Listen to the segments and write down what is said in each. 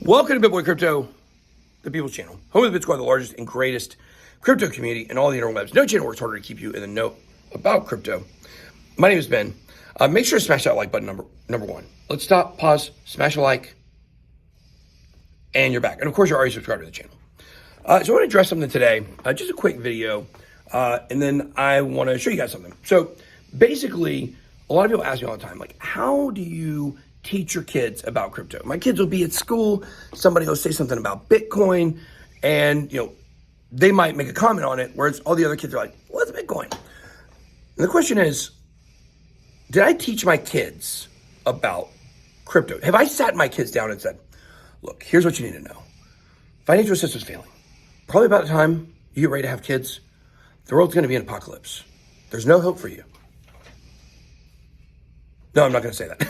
Welcome to BitBoy Crypto, the People's Channel, home of the Bitcoin, the largest and greatest crypto community in all the interwebs. No channel works harder to keep you in the know about crypto. My name is Ben. Make sure to smash that like button, number one. Let's stop, pause, smash a like, and you're back. And of course, you're already subscribed to the channel. So I want to address something today, just a quick video, and then I want to show you guys something. So basically, a lot of people ask me all the time, like, how do you teach your kids about crypto? My kids will be at school, somebody will say something about Bitcoin, and they might make a comment on it, whereas all the other kids are like, what's Bitcoin? And the question is, did I teach my kids about crypto? Have I sat my kids down and said, look, here's what you need to know. Financial system's failing. Probably about the time you get ready to have kids, the world's going to be an apocalypse. There's no hope for you. No, I'm not going to say that.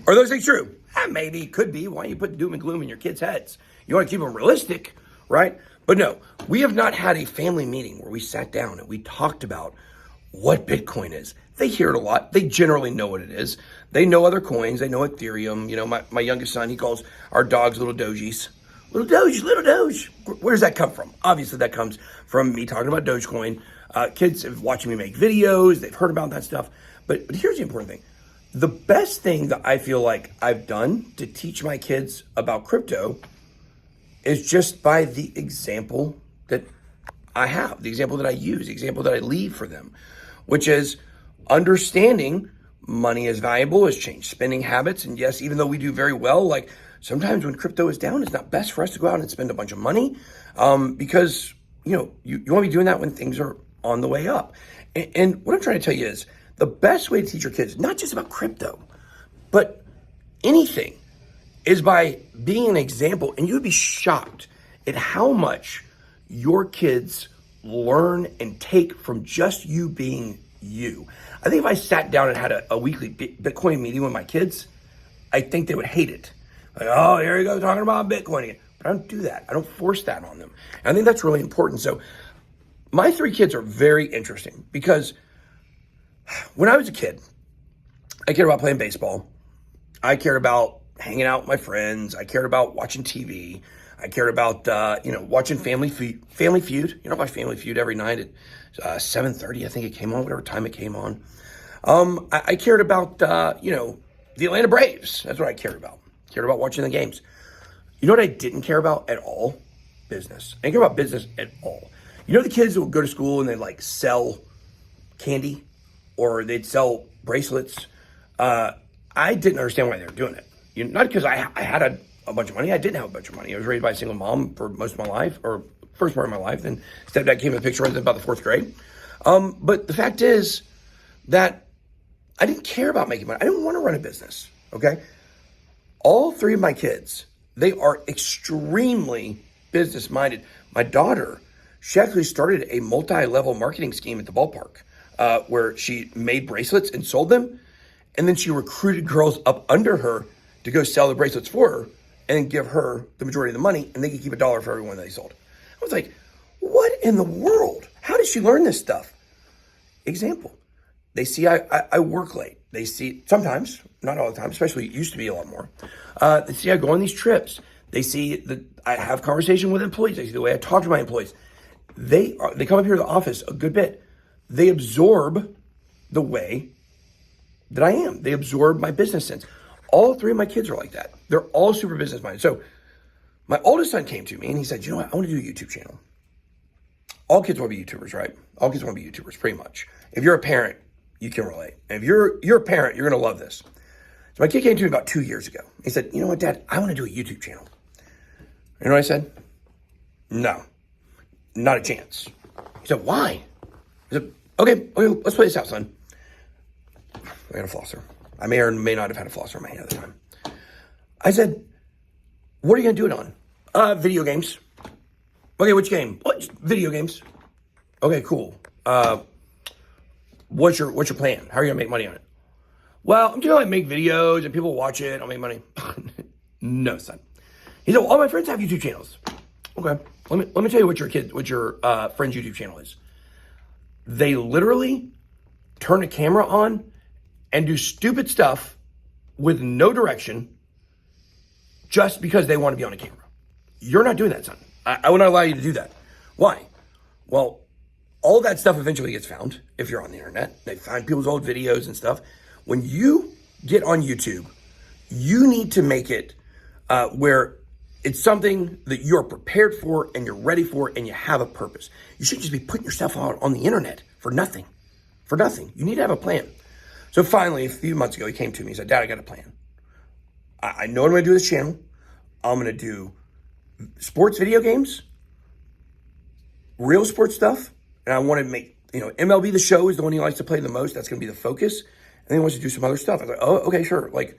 Are those things true? Maybe, could be. Why don't you put doom and gloom in your kids' heads? You want to keep them realistic, right? But no, we have not had a family meeting where we sat down and we talked about what Bitcoin is. They hear it a lot. They generally know what it is. They know other coins. They know Ethereum. My youngest son, he calls our dogs little dojies. Little Doge. Where does that come from? Obviously, that comes from me talking about Dogecoin. Kids have watched me make videos. They've heard about that stuff. But here's the important thing. The best thing that I feel like I've done to teach my kids about crypto is just by the example that I have, the example that I use, the example that I leave for them, which is understanding money is valuable, has changed spending habits. And yes, even though we do very well, like sometimes when crypto is down, it's not best for us to go out and spend a bunch of money because, you want to be doing that when things are on the way up. And what I'm trying to tell you is, the best way to teach your kids, not just about crypto, but anything, is by being an example. And you would be shocked at how much your kids learn and take from just you being you. I think if I sat down and had a weekly Bitcoin meeting with my kids, I think they would hate it. Like, oh, here you go talking about Bitcoin again. But I don't do that. I don't force that on them. And I think that's really important. So my three kids are very interesting because when I was a kid, I cared about playing baseball. I cared about hanging out with my friends. I cared about watching TV. I cared about, watching Family Feud. By Family Feud every night at 7:30, I think it came on, whatever time it came on. I cared about, the Atlanta Braves. That's what I cared about. Cared about watching the games. You know what I didn't care about at all? Business. I didn't care about business at all. The kids that would go to school and they'd sell candy, or they'd sell bracelets. I didn't understand why they were doing it. Not because I had a bunch of money. I didn't have a bunch of money. I was raised by a single mom for most of my life, or first part of my life. Then stepdad came in the picture right about the fourth grade. But the fact is that I didn't care about making money. I didn't want to run a business, okay? All three of my kids, they are extremely business-minded. My daughter, she actually started a multi-level marketing scheme at the ballpark. Where she made bracelets and sold them, and then she recruited girls up under her to go sell the bracelets for her and then give her the majority of the money, and they could keep $1 for every one they sold. I was like, what in the world? How did she learn this stuff? Example. They see I work late. They see, sometimes, not all the time, especially it used to be a lot more. They see I go on these trips. They see that I have conversation with employees. They see the way I talk to my employees. They come up here to the office a good bit. They absorb the way that I am. They absorb my business sense. All three of my kids are like that. They're all super business minded. So my oldest son came to me and he said, you know what? I want to do a YouTube channel. All kids want to be YouTubers, right? All kids want to be YouTubers, pretty much. If you're a parent, you can relate. And if you're a parent, you're going to love this. So my kid came to me about 2 years ago. He said, you know what, Dad? I want to do a YouTube channel. You know what I said? No, not a chance. He said, why? I said, okay, let's play this out, son. I had a flosser. I may or may not have had a flosser in my hand at the time. I said, what are you going to do it on? Video games. Okay, which game? What? Video games. Okay, cool. What's your plan? How are you going to make money on it? Well, I'm going to make videos and people watch it. I'll make money. No, son. He said, well, all my friends have YouTube channels. Okay, let me tell you what your friend's YouTube channel is. They literally turn a camera on and do stupid stuff with no direction, just because they want to be on a camera. You're not doing that, son. I will not allow you to do that. Why? Well, all that stuff eventually gets found if you're on the internet. They find people's old videos and stuff. When you get on YouTube, you need to make it where it's something that you're prepared for and you're ready for and you have a purpose. You shouldn't just be putting yourself out on the internet for nothing. For nothing. You need to have a plan. So finally, a few months ago, he came to me and said, Dad, I got a plan. I know what I'm going to do with this channel. I'm going to do sports video games, real sports stuff, and I want to make, MLB The Show is the one he likes to play the most. That's going to be the focus. And then he wants to do some other stuff. I was like, oh, okay, sure. Like,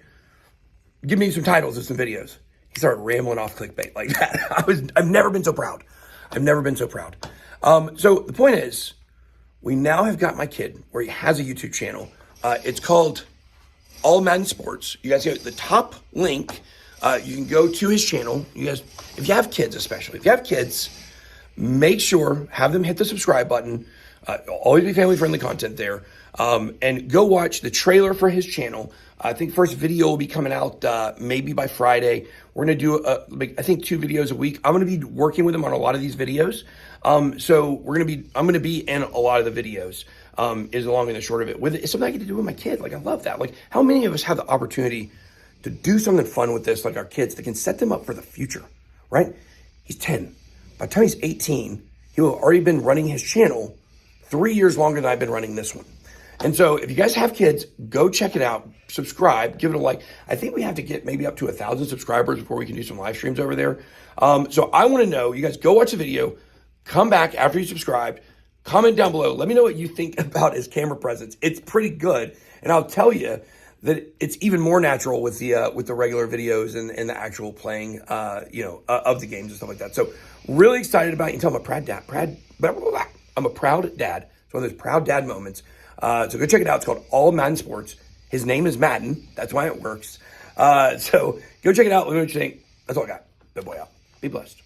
give me some titles of some videos. He started rambling off clickbait like that. I've never been so proud. I've never been so proud. So the point is, we now have got my kid where he has a YouTube channel. It's called All Madden Sports. You guys see the top link. You can go to his channel. You guys, if you have kids, especially if you have kids, make sure have them hit the subscribe button. Always be family friendly content there. And go watch the trailer for his channel. I think first video will be coming out maybe by Friday. We're going to do, I think 2 videos a week. I'm going to be working with him on a lot of these videos. So I'm going to be in a lot of the videos, is the long and the short of it. It's something I get to do with my kid. Like, I love that. like, how many of us have the opportunity to do something fun with this, like our kids, that can set them up for the future, right? He's 10. By the time he's 18, he will have already been running his channel 3 years longer than I've been running this one. And so if you guys have kids, go check it out, subscribe, give it a like. I think we have to get maybe up to 1,000 subscribers before we can do some live streams over there. So I want to know, you guys go watch the video, come back after you subscribed, comment down below. Let me know what you think about his camera presence. It's pretty good. And I'll tell you that it's even more natural with the regular videos and the actual playing, of the games and stuff like that. So really excited about it. You can tell I'm a proud dad. I'm a proud dad. It's one of those proud dad moments. So go check it out. It's called All Madden Sports. His name is Madden. That's why it works. So go check it out. Let me know what you think. That's all I got. Good boy out. Be blessed.